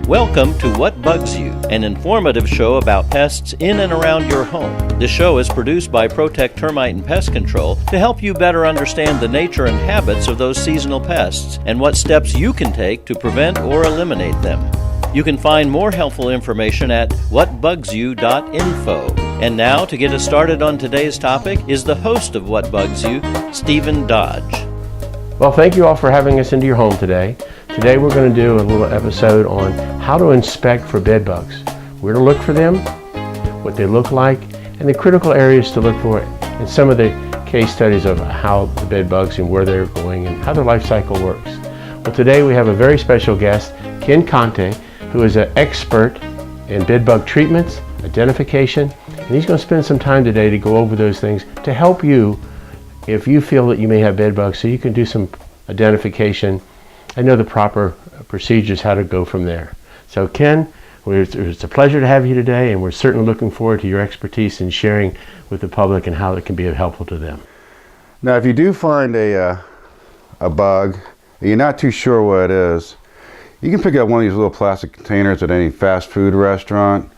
Welcome to What Bugs You, an informative show about pests in and around your home. This show is produced by Protect Termite and Pest Control to help you better understand the nature and habits of those seasonal pests and what steps you can take to prevent or eliminate them. You can find more helpful information at whatbugsyou.info. And now, to get us started on today's topic, is the host of What Bugs You, Stephen Dodge. Well, thank you all for having us into your home today. Today we're going to do a little episode on how to inspect for bed bugs, where to look for them, what they look like, and the critical areas to look for, and some of the case studies of how the bed bugs and where they're going and how their life cycle works. Well, today we have a very special guest, Ken Conte, who is an expert in bed bug treatments, identification, and he's going to spend some time today to go over those things to help you if you feel that you may have bed bugs, so you can do some identification and know the proper procedures, how to go from there. So Ken, it's a pleasure to have you today, and we're certainly looking forward to your expertise in sharing with the public and how it can be helpful to them. Now, if you do find a bug, and you're not too sure what it is, you can pick up one of these little plastic containers at any fast food restaurant.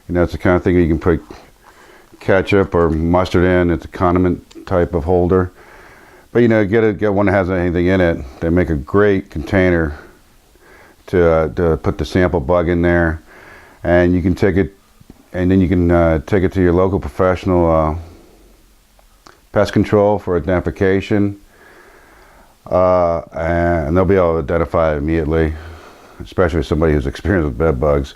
You know, it's the kind of thing you can put ketchup or mustard in. It's a condiment type of holder. But you know, get one that has anything in it. They make a great container to put the sample bug in there, and you can take it, and then you can take it to your local professional pest control for identification, and they'll be able to identify it immediately, especially somebody who's experienced with bed bugs,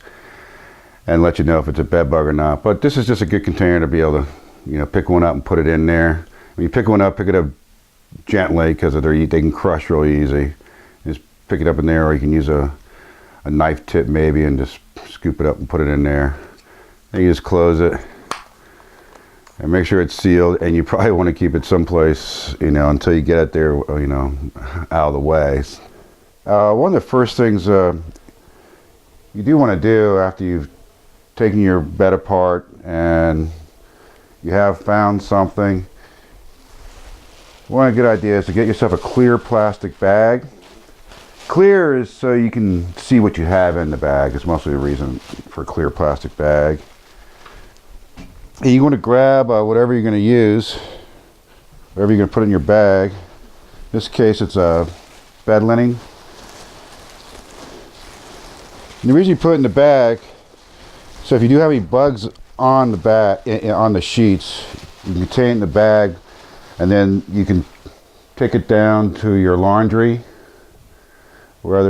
and let you know if it's a bed bug or not. But this is just a good container to be able to, you know, pick one up and put it in there. When you pick one up, pick it up gently, because they can crush real easy. Just pick it up in there, or you can use a knife tip maybe and just scoop it up and put it in there. Then you just close it and make sure it's sealed, and you probably want to keep it someplace, you know, until you get it there, you know, out of the way. One of the first things you do want to do after you've taken your bed apart and you have found something, one good idea is to get yourself a clear plastic bag. Clear is so you can see what you have in the bag. It's mostly the reason for a clear plastic bag. And you want to grab whatever you're going to use, whatever you're going to put in your bag. In this case, it's a bed linen. And the reason you put it in the bag, so if you do have any bugs on the bag, on the sheets, you can contain it in the bag. And then you can take it down to your laundry, so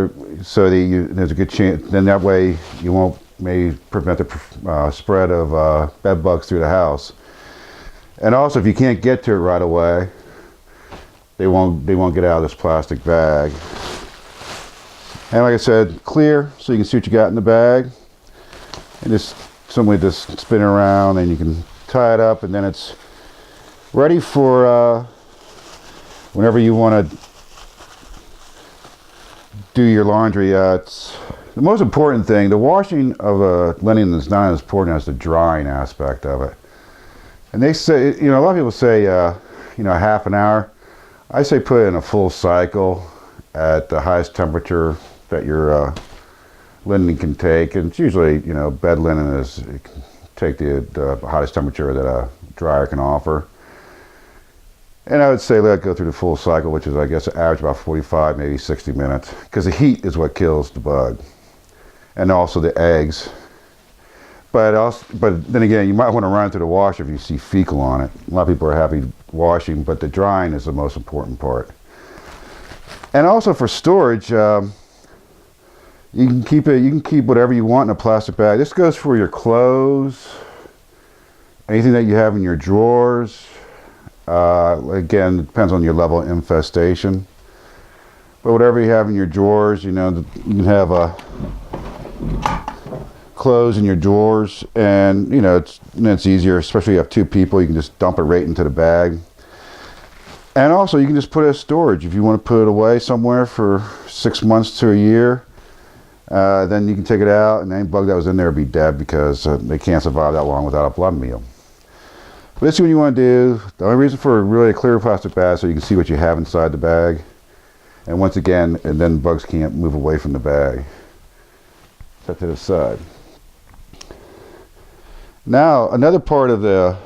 that there's a good chance. Then that way you won't maybe prevent the spread of bed bugs through the house. And also, if you can't get to it right away, they won't get out of this plastic bag. And like I said, clear, so you can see what you got in the bag. And just simply just spin it around, and you can tie it up, and then it's ready for whenever you want to do your laundry. It's the most important thing. The washing of linen is not as important as the drying aspect of it. And they say, you know, a lot of people say, you know, half an hour. I say put it in a full cycle at the highest temperature that your linen can take. And it's usually, you know, bed linen it can take the hottest temperature that a dryer can offer. And I would say let it go through the full cycle, which is, I guess, average about 45, maybe 60 minutes, because the heat is what kills the bug, and also the eggs. But then again, you might want to run it through the washer if you see fecal on it. A lot of people are happy washing, but the drying is the most important part. And also for storage, you can keep whatever you want in a plastic bag. This goes for your clothes, anything that you have in your drawers. Again, it depends on your level of infestation. But whatever you have in your drawers, you know, you can have clothes in your drawers, and you know, it's easier, especially if you have two people. You can just dump it right into the bag. And also, you can just put it as storage. If you want to put it away somewhere for 6 months to a year, then you can take it out, and any bug that was in there will be dead, because they can't survive that long without a blood meal. But this is what you want to do. The only reason for really a clear plastic bag, so you can see what you have inside the bag. And once again, and then bugs can't move away from the bag. Set to the side. Now, another part of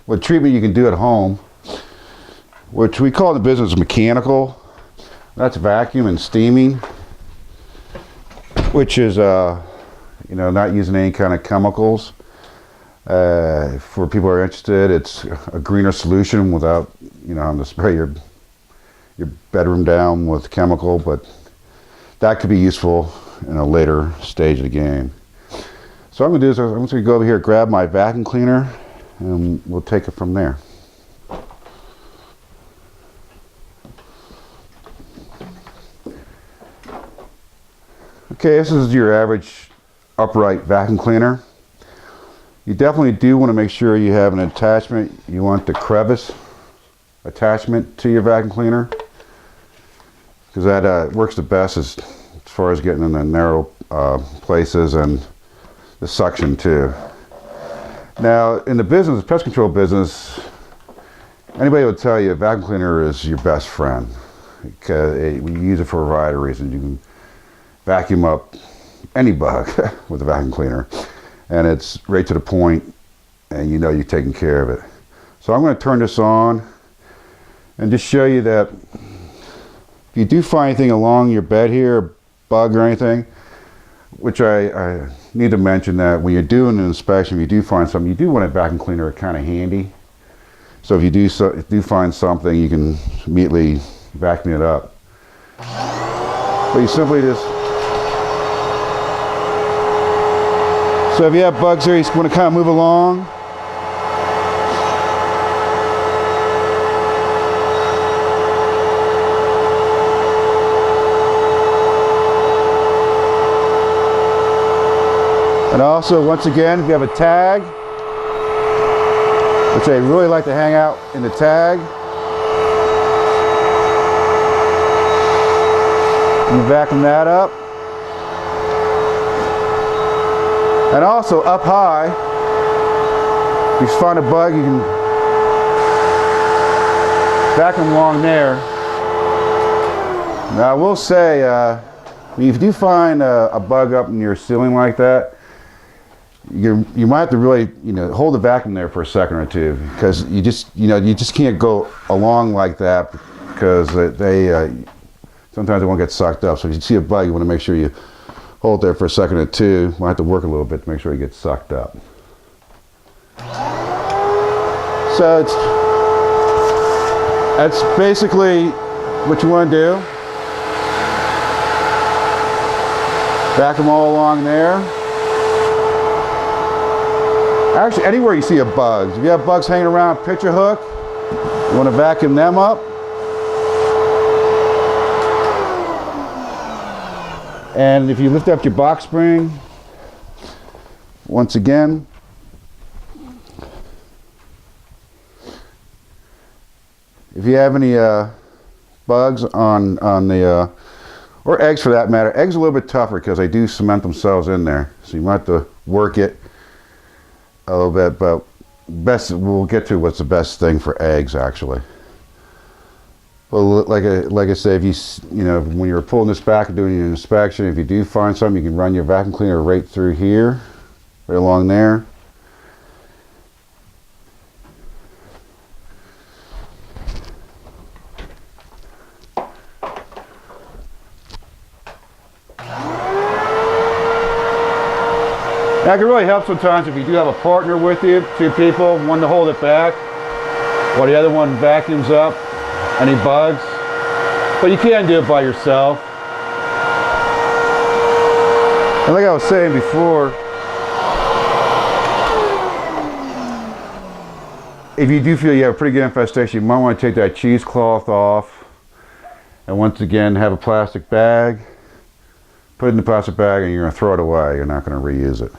what treatment you can do at home, which we call in the business mechanical, that's vacuum and steaming, which is not using any kind of chemicals. For people who are interested, it's a greener solution without having to spray your bedroom down with chemical, but that could be useful in a later stage of the game. So what I'm going to do is I'm just going to go over here, grab my vacuum cleaner, and we'll take it from there. Okay, this is your average upright vacuum cleaner. You definitely do want to make sure you have an attachment. You want the crevice attachment to your vacuum cleaner, because that works the best as far as getting in the narrow places and the suction too. Now, in the business, pest control business, anybody will tell you a vacuum cleaner is your best friend, because we use it for a variety of reasons. You can vacuum up any bug with a vacuum cleaner, and it's right to the point, and you're taking care of it. So I'm going to turn this on and just show you that if you do find anything along your bed here, a bug or anything, which I need to mention that when you're doing an inspection, if you do find something, you do want a vacuum cleaner kind of handy. So if you do find something, you can immediately vacuum it up. But you simply just... So if you have bugs there, you just want to kind of move along. And also, once again, if you have a tag, which I really like to hang out in the tag, you vacuum that up. And also up high, if you find a bug, you can vacuum along there. Now I will say, if you do find a bug up in your ceiling like that, you might have to really hold the vacuum there for a second or two, because you just can't go along like that, because sometimes they won't get sucked up. So if you see a bug, you want to make sure you hold there for a second or two. Might have to work a little bit to make sure it gets sucked up. So that's basically what you want to do. Vacuum all along there. Actually, anywhere you see a bug. If you have bugs hanging around a picture hook, you want to vacuum them up. And if you lift up your box spring, once again, if you have any bugs on the, or eggs for that matter, eggs are a little bit tougher because they do cement themselves in there. So you might have to work it a little bit, but we'll get to what's the best thing for eggs actually. Well, like I say, if when you're pulling this back and doing your inspection, if you do find something, you can run your vacuum cleaner right through here, right along there. That can really help sometimes if you do have a partner with you, two people, one to hold it back, while the other one vacuums up any bugs. But you can't do it by yourself. And like I was saying before, if you do feel you have a pretty good infestation, you might want to take that cheesecloth off, and once again have a plastic bag, put it in the plastic bag, and you're going to throw it away. You're not going to reuse it.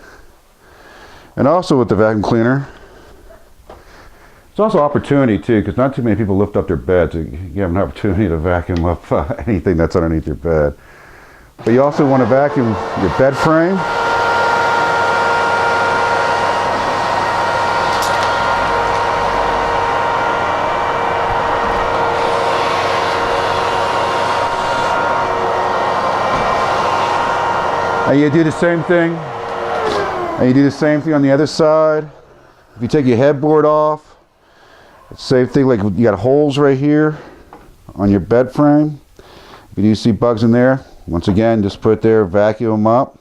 And also with the vacuum cleaner, it's also opportunity too, because not too many people lift up their beds. So you have an opportunity to vacuum up anything that's underneath your bed. But you also want to vacuum your bed frame. And you do the same thing. And you do the same thing on the other side. If you take your headboard off, same thing, like you got holes right here on your bed frame. If you do see bugs in there, once again, just put it there, vacuum them up.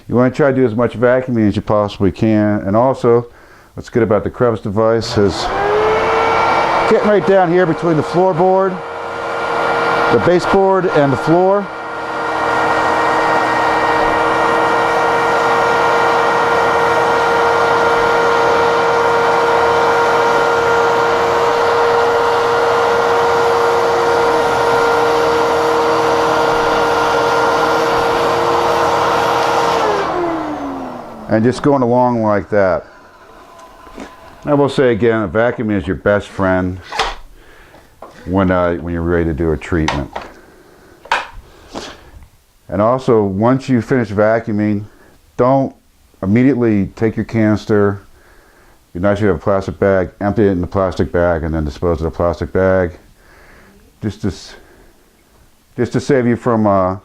You want to try to do as much vacuuming as you possibly can. And also, what's good about the crevice device is getting right down here between the floorboard, the baseboard, and the floor. And just going along like that. I will say again, a vacuum is your best friend when you're ready to do a treatment. And also, once you finish vacuuming, don't immediately take your canister. It'd be nice if you have a plastic bag, empty it in the plastic bag, and then dispose of the plastic bag. Just to save you from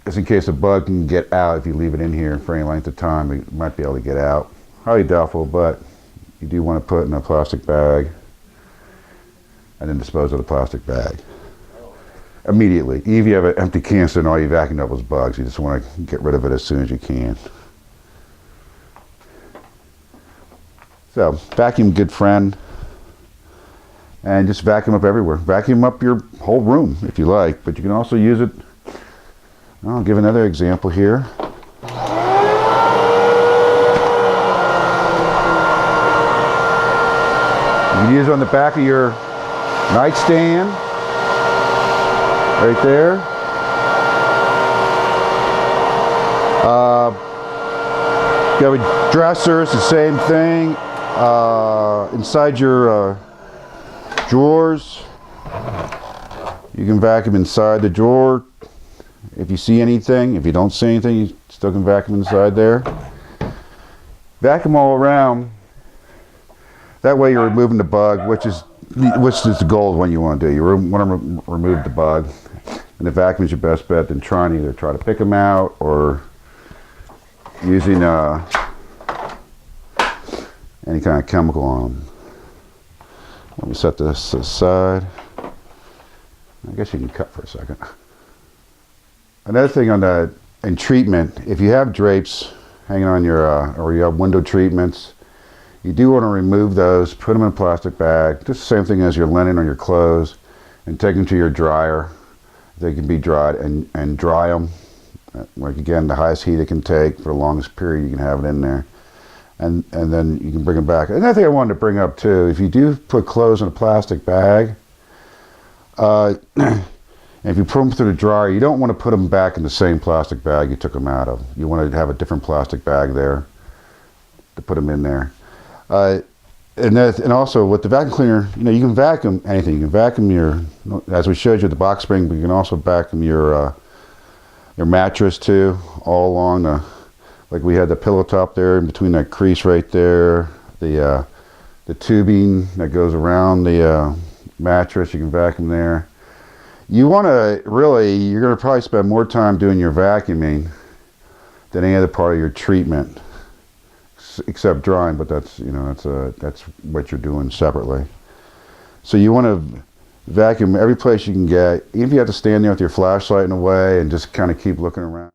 just in case a bug can get out. If you leave it in here for any length of time, it might be able to get out. Highly doubtful, but you do want to put it in a plastic bag and then dispose of the plastic bag immediately. Even if you have an empty canister and all you vacuumed up was bugs, you just want to get rid of it as soon as you can. So, vacuum, good friend. And just vacuum up everywhere. Vacuum up your whole room if you like, but you can also use it. I'll give another example here. You can use it on the back of your nightstand, right there. You have a dresser, it's the same thing. Inside your drawers, you can vacuum inside the drawer. If you see anything, if you don't see anything, you still can vacuum inside there. Vacuum all around. That way you're removing the bug, which is the goal of what you want to do. You want to remove the bug. And the vacuum is your best bet than trying to either try to pick them out or using any kind of chemical on them. Let me set this aside. I guess you can cut for a second. Another thing on that, in treatment, if you have drapes hanging on your, or you have window treatments, you do want to remove those, put them in a plastic bag, just the same thing as your linen or your clothes, and take them to your dryer. They can be dried and dry them. Like again, the highest heat it can take for the longest period, you can have it in there. And then you can bring them back. Another thing I wanted to bring up too, if you do put clothes in a plastic bag, and if you put them through the dryer, you don't want to put them back in the same plastic bag you took them out of. You want to have a different plastic bag there to put them in there. And also with the vacuum cleaner, you can vacuum anything. You can vacuum your, as we showed you, the box spring, but you can also vacuum your mattress too, all along the, like we had the pillow top there, in between that crease right there, the tubing that goes around the mattress, you can vacuum there. You want to really, you're going to probably spend more time doing your vacuuming than any other part of your treatment, except drying, but that's, that's what you're doing separately. So you want to vacuum every place you can get, even if you have to stand there with your flashlight in a way and just kind of keep looking around.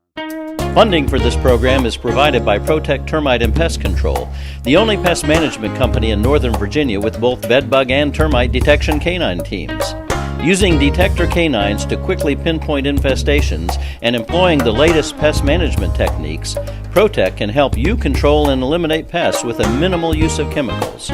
Funding for this program is provided by Protect Termite and Pest Control, the only pest management company in Northern Virginia with both bedbug and termite detection canine teams. Using detector canines to quickly pinpoint infestations and employing the latest pest management techniques, Protect can help you control and eliminate pests with a minimal use of chemicals.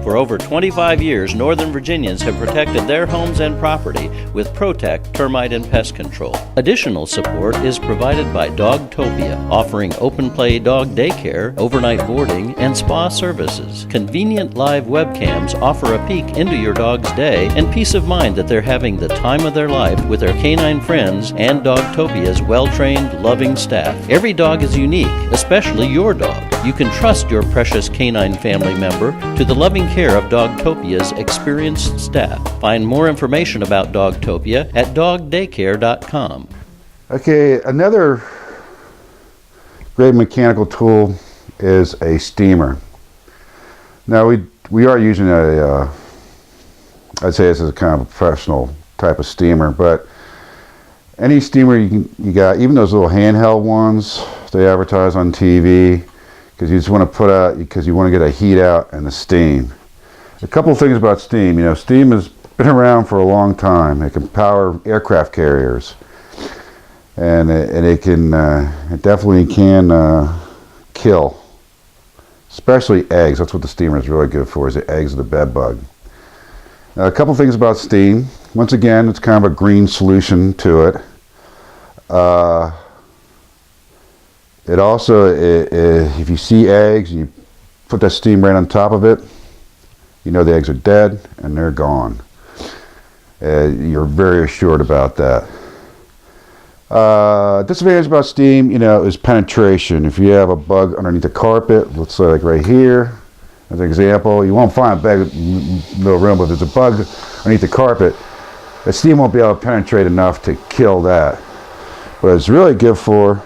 For over 25 years, Northern Virginians have protected their homes and property with Protect Termite and Pest Control. Additional support is provided by Dogtopia, offering open play dog daycare, overnight boarding, and spa services. Convenient live webcams offer a peek into your dog's day and peace of mind that they're having the time of their life with their canine friends and Dogtopia's well-trained, loving staff. Every dog is unique, especially your dog. You can trust your precious canine family member to the loving care of Dogtopia's experienced staff. Find more information about Dogtopia at dogdaycare.com. Okay, another great mechanical tool is a steamer. Now we are using a, I'd say this is a kind of a professional type of steamer, but any steamer you got, even those little handheld ones they advertise on TV, because you just want to put out, because you want to get a heat out and the steam. A couple of things about steam. You know, steam has been around for a long time. It can power aircraft carriers, and it definitely can kill, especially eggs. That's what the steamer is really good for, is the eggs of the bed bug. Now, a couple things about steam. Once again, it's kind of a green solution to it. It also, if you see eggs and you put that steam right on top of it, you know the eggs are dead and they're gone. You're very assured about that. Disadvantage about steam, you know, is penetration. If you have a bug underneath the carpet, let's say like right here, as an example, you won't find a bug in the middle room, but if there's a bug underneath the carpet, the steam won't be able to penetrate enough to kill that. But it's really good for,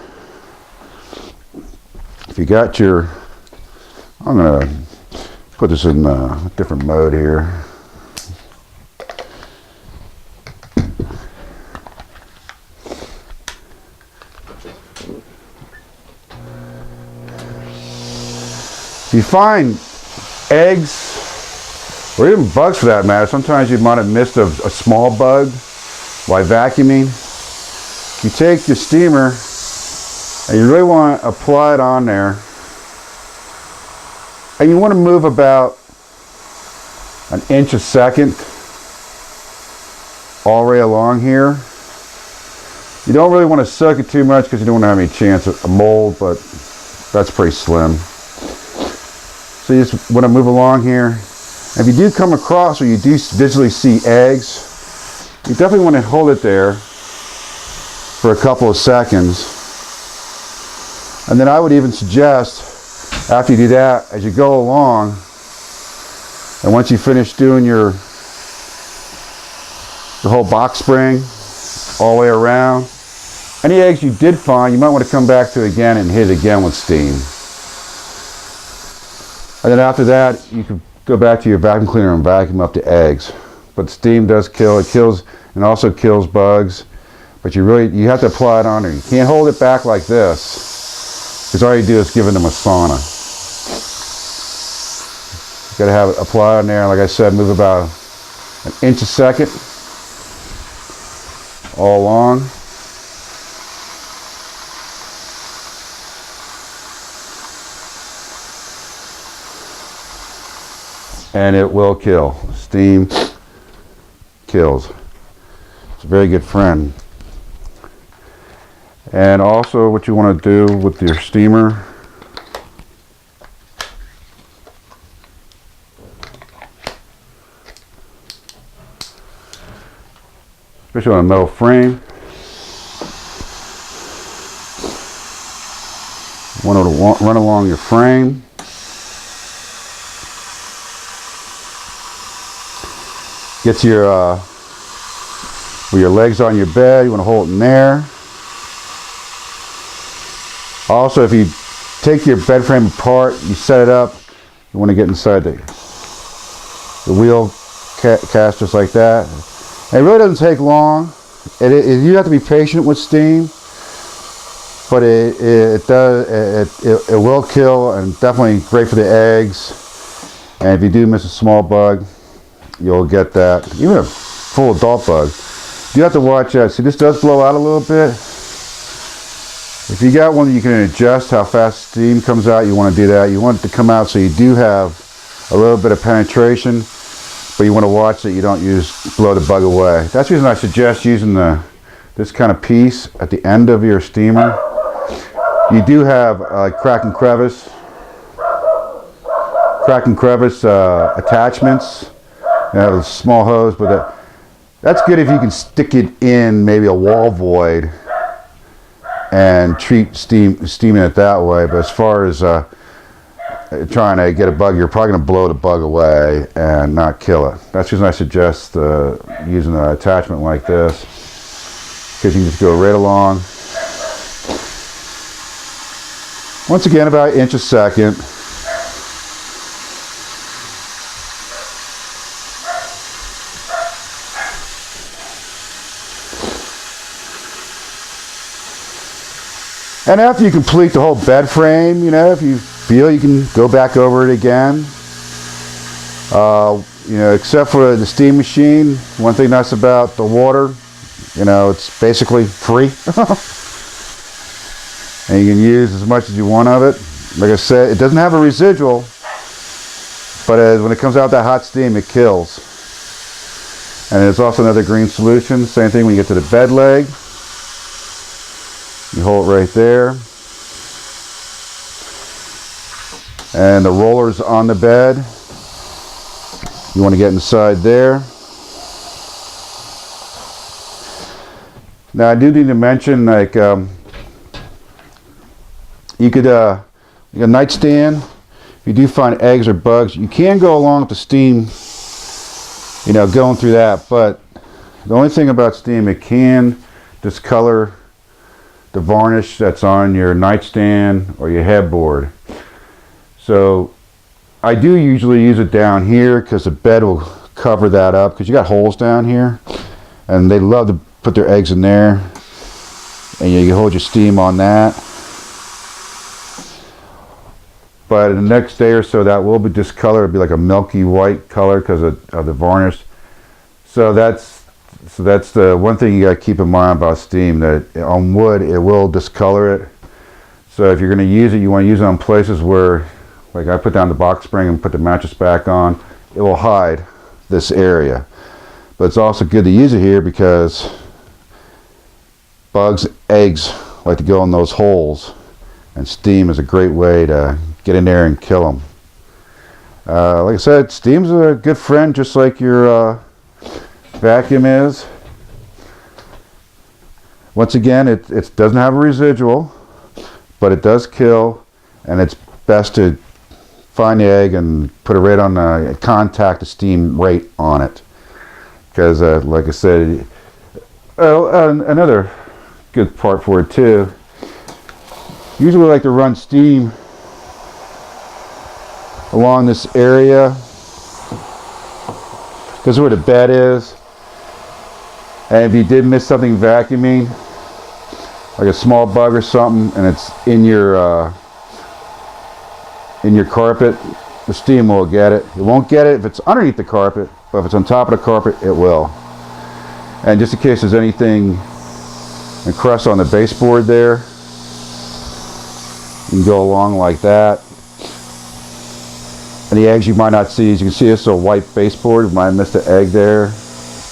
if you got your, I'm going to put this in a different mode here. If you find eggs, or even bugs for that matter, sometimes you might have missed a small bug while vacuuming. You take your steamer and you really want to apply it on there, and you want to move about an inch a second all the way along here. You don't really want to soak it too much because you don't want to have any chance of a mold, but that's pretty slim. So you just want to move along here. And if you do come across or you do visually see eggs, you definitely want to hold it there for a couple of seconds. And then I would even suggest, after you do that, as you go along, and once you finish doing the whole box spring all the way around, any eggs you did find, you might want to come back to again and hit it again with steam. And then after that, you can go back to your vacuum cleaner and vacuum up the eggs. But steam does kill. It kills and also kills bugs. But you have to apply it on there. You can't hold it back like this, because all you do is give them a sauna. You got to have it apply on there. Like I said, move about an inch a second all along. And it will kill. Steam kills. It's a very good friend. And also what you want to do with your steamer, especially on a metal frame, you want to run along your frame. Get to your, where your legs are on your bed, you want to hold it in there. Also, if you take your bed frame apart, you set it up, you want to get inside the wheel cast just like that. And it really doesn't take long. You have to be patient with steam, but it will kill, and definitely great for the eggs. And if you do miss a small bug, you'll get that. Even a full adult bug, you have to watch out. See, this does blow out a little bit. If you got one that you can adjust how fast steam comes out, you want to do that. You want it to come out so you do have a little bit of penetration, but you want to watch that you don't blow the bug away. That's the reason I suggest using this kind of piece at the end of your steamer. You do have crack and crevice attachments. You have a small hose, but that's good if you can stick it in maybe a wall void and treat steaming it that way. But as far as trying to get a bug, you're probably going to blow the bug away and not kill it. That's the reason I suggest using an attachment like this, because you can just go right along Once again, about an inch a second. And after you complete the whole bed frame, you know, if you feel you can go back over it again. You know, except for the steam machine, one thing nice about the water, you know, it's basically free. And you can use as much as you want of it. Like I said, it doesn't have a residual, but when it comes out that hot steam, it kills. And there's also another green solution. Same thing when you get to the bed leg. You hold it right there. And the roller's on the bed. You want to get inside there. Now I do need to mention, like, you could, a nightstand, if you do find eggs or bugs, you can go along with the steam, you know, going through that, but the only thing about steam, it can discolor the varnish that's on your nightstand or your headboard. So I do usually use it down here because the bed will cover that up, because you got holes down here and they love to put their eggs in there, and you can hold your steam on that. But in the next day or so, that will be discolored. It'll be like a milky white color because of the varnish. So that's the one thing you got to keep in mind about steam, that on wood it will discolor it. So if you're going to use it, you want to use it on places where, like I put down the box spring and put the mattress back on, it will hide this area. But it's also good to use it here because bugs, eggs like to go in those holes, and steam is a great way to get in there and kill them. Like I said, steam's a good friend, just like your vacuum is. Once again, it doesn't have a residual, but it does kill, and it's best to find the egg and put it right on contact the steam right on it, because like I said, another good part for it too, usually like to run steam along this area because where the bed is. And if you did miss something vacuuming, like a small bug or something, and it's in your carpet, the steam will get it. It won't get it if it's underneath the carpet, but if it's on top of the carpet, it will. And just in case there's anything encrusted on the baseboard there, you can go along like that. And the eggs you might not see, as you can see, it's a white baseboard. You might have missed an egg there,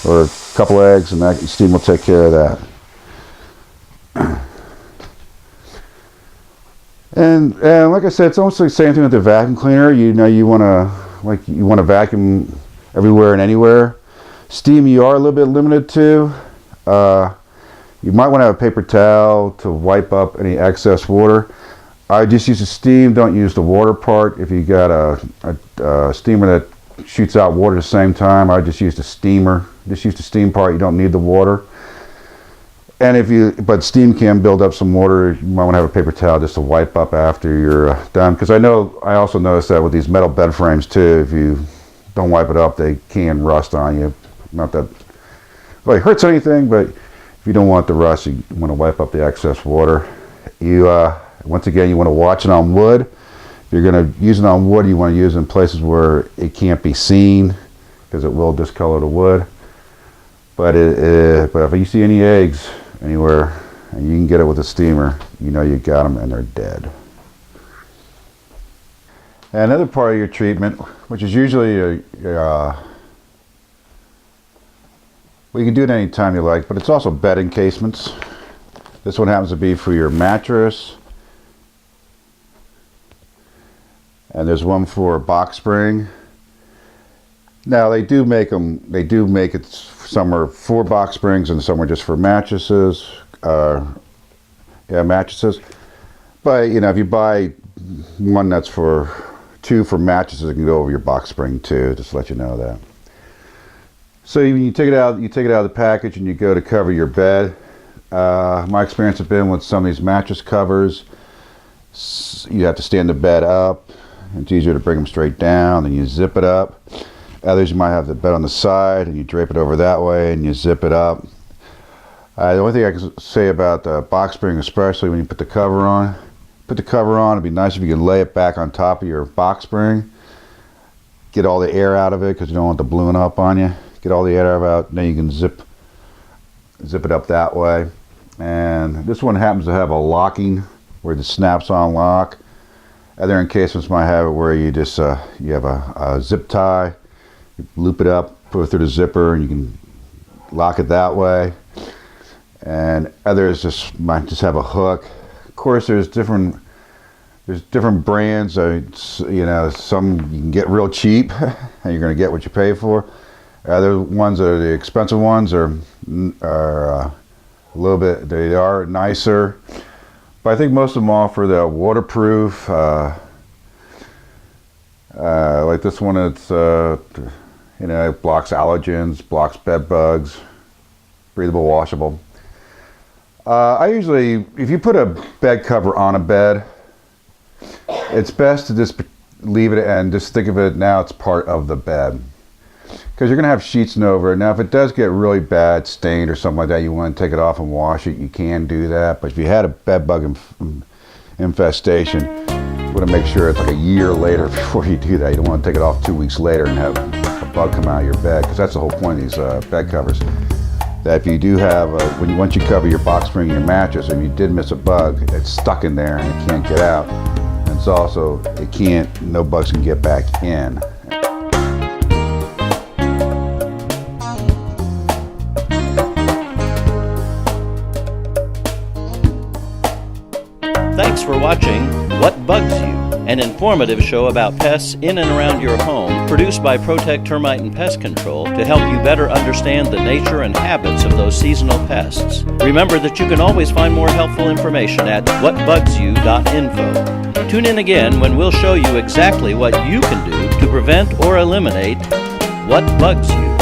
or a couple eggs, and that steam will take care of that. And like I said, it's almost like the same thing with the vacuum cleaner. You know, you want to vacuum everywhere and anywhere. Steam you are a little bit limited to. You might want to have a paper towel to wipe up any excess water. I just use the steam, don't use the water part. If you got a steamer that shoots out water at the same time, I just use the steamer. Just use the steam part, you don't need the water. And but steam can build up some water. You might want to have a paper towel just to wipe up after you're done. Because I also noticed that with these metal bed frames too, if you don't wipe it up, they can rust on you. Not that well, it hurts anything, but if you don't want the rust, you want to wipe up the excess water. Once again, you want to watch it on wood. If you're going to use it on wood, you want to use it in places where it can't be seen, because it will discolor the wood. But if you see any eggs anywhere and you can get it with a steamer, you know you got them and they're dead. And another part of your treatment, which is usually well, you can do it any time you like, but it's also bed encasements. This one happens to be for your mattress. And there's one for a box spring. Now they do make it, some are for box springs and some are just for mattresses. Mattresses. But you know, if you buy one that's two for mattresses, it can go over your box spring too, just to let you know that. So you take it out of the package and you go to cover your bed. My experience has been with some of these mattress covers, You have to stand the bed up. It's easier to bring them straight down, then you zip it up. Others, you might have the bed on the side and you drape it over that way and you zip it up. The only thing I can say about the box spring, especially when you put the cover on, it'd be nice if you could lay it back on top of your box spring. Get all the air out of it because you don't want the balloon up on you. Get all the air out, then you can zip it up that way. And this one happens to have a locking where the snaps on lock. Other encasements might have it where you just you have a zip tie, you loop it up, put it through the zipper, and you can lock it that way. And others might just have a hook. Of course, there's different brands. You know, some you can get real cheap, and you're going to get what you pay for. Other ones that are the expensive ones are a little bit. They are nicer, but I think most of them offer the waterproof. Like this one, it's you know, it blocks allergens, blocks bed bugs, breathable, washable. I usually, if you put a bed cover on a bed, it's best to just leave it and just think of it now it's part of the bed. Because you're going to have sheets and over it. Now, if it does get really bad, stained or something like that, you want to take it off and wash it, you can do that. But if you had a bed bug infestation, you want to make sure it's like a year later before you do that. You don't want to take it off 2 weeks later and have a bug come out of your bed, because that's the whole point of these bed covers. That if you do have, once you cover your box spring and your mattress, if you did miss a bug, it's stuck in there and it can't get out. And it's also, no bugs can get back in. Thanks for watching What Bugs You, an informative show about pests in and around your home, produced by Protect Termite and Pest Control to help you better understand the nature and habits of those seasonal pests. Remember that you can always find more helpful information at whatbugsyou.info. Tune in again when we'll show you exactly what you can do to prevent or eliminate what bugs you.